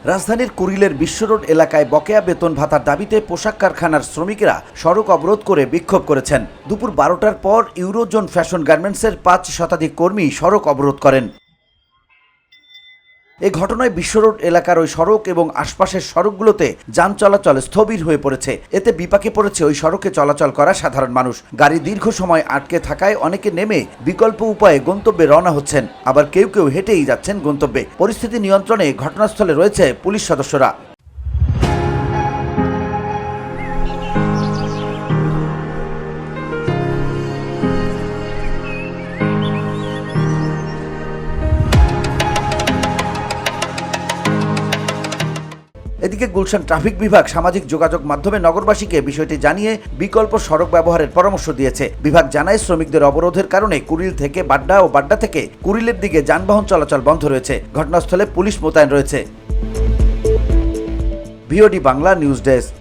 রাজধানীর কুড়িলের বিশ্ব রোড এলাকায় বকেয়া বেতন ভাতার দাবিতে পোশাক কারখানার শ্রমিকেরা সড়ক অবরোধ করে বিক্ষোভ করেছেন। দুপুর 12টার পর ইউরোজোন ফ্যাশন গার্মেন্টসের 5 শতাধিক কর্মী সড়ক অবরোধ করেন। এই ঘটনায় বিশ্ব রোড এলাকার ওই সড়ক এবং আশপাশের সড়কগুলোতে যান চলাচল স্থবির হয়ে পড়েছে। এতে বিপাকে পড়েছে ওই সড়কে চলাচল করা সাধারণ মানুষ। গাড়ি দীর্ঘ সময় আটকে থাকায় অনেকে নেমে বিকল্প উপায়ে গন্তব্যে রওনা হচ্ছেন, আবার কেউ কেউ হেঁটেই যাচ্ছেন গন্তব্যে। পরিস্থিতি নিয়ন্ত্রণে ঘটনাস্থলে রয়েছে পুলিশ সদস্যরা। এদিকে গুলশান ট্রাফিক বিভাগ সামাজিক যোগাযোগ মাধ্যমে নগরবাসীকে বিষয়টি জানিয়ে বিকল্প সড়ক ব্যবহারের পরামর্শ দিয়েছে। বিভাগ জানায়, শ্রমিকদের অবরোধের কারণে কুড়িল থেকে বাড্ডা ও বাড্ডা থেকে কুড়িলের দিকে যানবাহন চলাচল বন্ধ রয়েছে। ঘটনাস্থলে পুলিশ মোতায়েন রয়েছে। VOD Bangla news desk.